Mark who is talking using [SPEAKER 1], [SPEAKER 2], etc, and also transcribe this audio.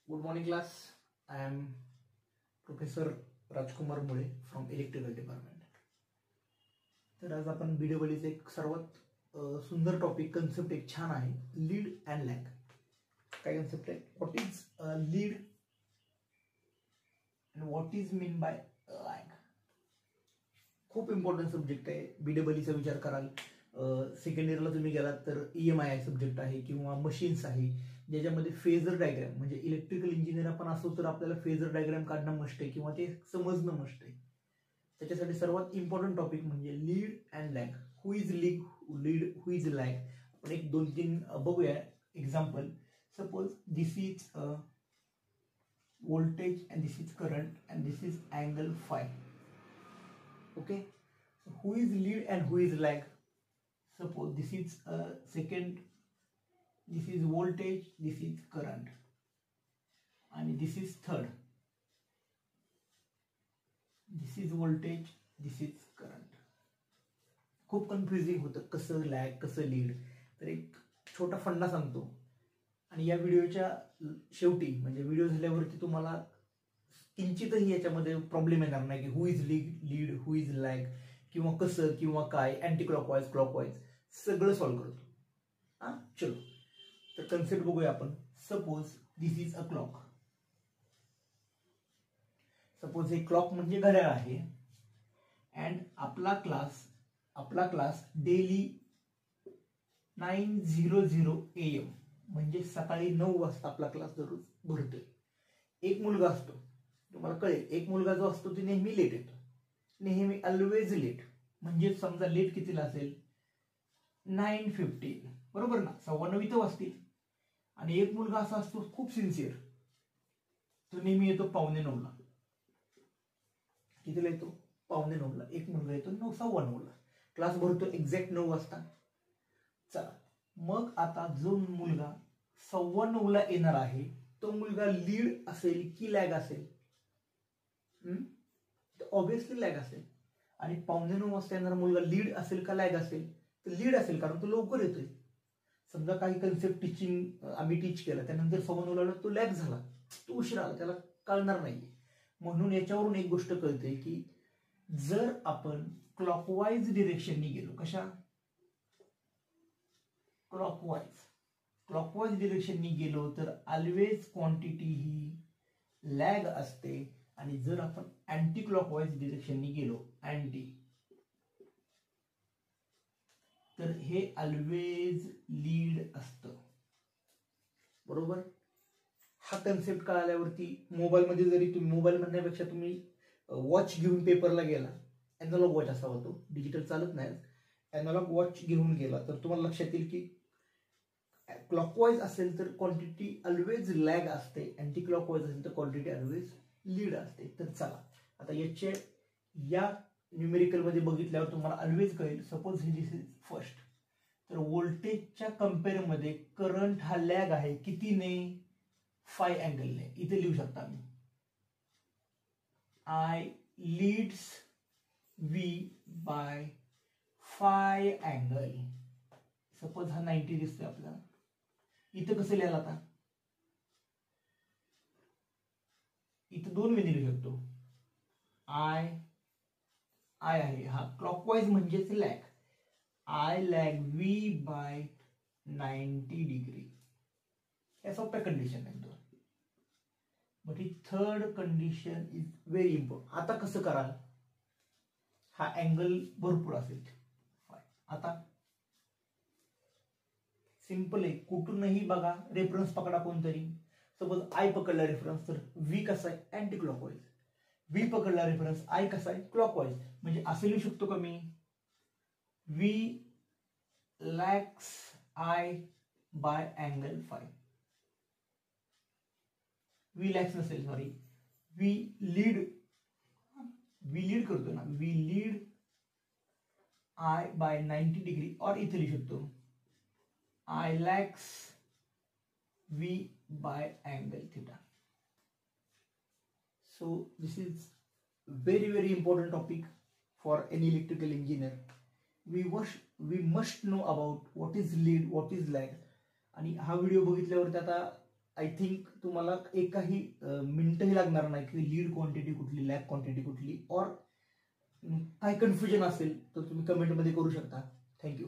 [SPEAKER 1] Good morning class. I am Professor राजकुमार मुळे from electrical department. तर आज आपण BWLचे एक सर्वात सुंदर टॉपिक कन्सेप्ट एक छान आहे, लीड अँड लॅग. काय कन्सेप्ट आहे? What is lead and what is mean by lag. खूप इम्पॉर्टंट सब्जेक्ट आहे. BWLचा विचार कराल सेकंड इयरला तुम्ही गेलात तर EMI सब्जेक्ट आहे किंवा मशीन्स आहे, ज्याच्यामध्ये फेजर डायग्राम म्हणजे इलेक्ट्रिकल इंजिनियर आपण असो तर आपल्याला फेजर डायग्राम काढणं मस्ट आहे किंवा ते समजणं मस्ट आहे. त्याच्यासाठी सर्वात इम्पॉर्टंट टॉपिक म्हणजे lead and lag. Who is lead, who is lag. आपण एक दोन तीन बघूया example. Suppose this is voltage and this is current and this is angle phi. Okay, so who is lead and who is lag? Suppose this is second, this is voltage, this is current and this is third, this is voltage, this is current. खूप confusing होतं कसं lag कसं lead. तर एक छोटा फंडा सांगतो आणि या व्हिडिओच्या शेवटी म्हणजे व्हिडिओ झाल्यावरती तुम्हाला किंचितही याच्यामध्ये प्रॉब्लेम येणार नाही की who is lead, who is lag किंवा कसं किंवा काय, अँटी क्लॉकवाईज क्लॉकवाईज सगळं सॉल्व्ह करतो. चलो तर कन्सेप्ट बघूया आपण. Suppose this is a clock. Suppose हे क्लॉक म्हणजे घड्याळ आहे अँड आपला क्लास डेली 9:00 AM म्हणजे सकाळी 9 वाजता आपला क्लास दररोज भरतोय. एक मुलगा असतो, तुम्हाला कळेल, एक मुलगा जो असतो तो नेहमी लेट येतो, नेहमी ऑलवेज लेट. म्हणजे समजा लेट कितीला असेल 9:15, बरोबर ना, 9:15 इथं वाजतील. आणि एक मुलगा असा असतो खूप सिन्सिअर, तो नेहमी येतो 8:45ला. कितीला येतो? 8:45ला. एक मुलगा येतो 9:15ला. क्लास भरतो एक्झॅक्ट 9 वाजता. चला मग आता जो मुलगा 9:15ला येणार आहे तो मुलगा लीड असेल की लॅग असेल? ऑब्विसली लॅग असेल. आणि 8:45 वाजता येणारा मुलगा लीड असेल का लॅग असेल? तर लीड असेल, कारण तो लवकर येतोय. समजा काही कन्सेप्ट आम्ही टीच केला त्यानंतर 9:15ला तो लॅग झाला, तो उशीर आला, त्याला कळणार नाहीये. म्हणून याच्यावरून एक गोष्ट कळते की जर आपण क्लॉकवाईज डिरेक्शननी गेलो, कशा? क्लॉकवाईज डिरेक्शननी गेलो तर ऑलवेज क्वांटिटी ही लॅग असते. आणि जर आपण अँटी क्लॉकवाईज डिरेक्शननी गेलो तर हे ऑलवेज लीड असतं, बरोबर. हा कन्सेप्ट कळाल्यावरती मोबाईलमध्ये जरी तुम्ही, मोबाईल म्हणण्यापेक्षा तुम्ही वॉच घेऊन पेपरला गेला, अॅनालॉग वॉच असावा तो, डिजिटल चालत नाही, अॅनालॉग वॉच घेऊन गेला तर तुम्हाला लक्षात येईल की क्लॉकवाईज असेल तर क्वांटिटी ऑलवेज लॅग असते, अँटी क्लॉकवाईज असेल तर क्वांटिटी ऑलवेज लीड असते. तर चला आता या न्यूमेरिकल मध्ये बघितल्यावर तुम्हाला ऑलवेज कळेल. सपोज दिस इज फर्स्ट, तर व्होल्टेजच्या कम्पेअर मध्ये करंट हा लॅग आहे कितीने? फाय अँगलने. इथे लिहू शकता मी I leads V by phi angle. Suppose हा 90 दिसतोय आपल्याला. इथं कसं लिहायला? आता इथं 2 वेळी लिहू शकतो. आय आहे हा क्लॉकवाईज म्हणजेच lag. I lag V by 90 degree. या सोप्या कंडिशन आहे. बट ही third condition is very important. आता कसं कराल? हा अँगल भरपूर असेल. आता सिंपल आहे, कुठूनही बघा, रेफरन्स पकडा कोणतरी. सपोज आय पकडला रेफरन्स तर V कसा आहे? Anti clockwise. V पकडला रेफरन्स, आय कसा आहे? क्लॉकवाईज. म्हणजे असे लिहू शकतो का मी? V lags I by angle phi. V lags नसेल, सॉरी, V लीड करतो ना, V lead I by 90 degree. और इथे लिहू शकतो I lags V by angle theta. So this is very important topic for any electrical engineer. We must know about what is lead, what is lag. आणि हा video बघितल्यावर आता I think तुम्हाला एकही मिनिटही लागणार नाही की लीड क्वांटिटी कुठली, लॅग क्वांटिटी कुठली, और काही कन्फ्युजन असेल तर तुम्ही कमेंटमध्ये करू शकता. थँक्यू.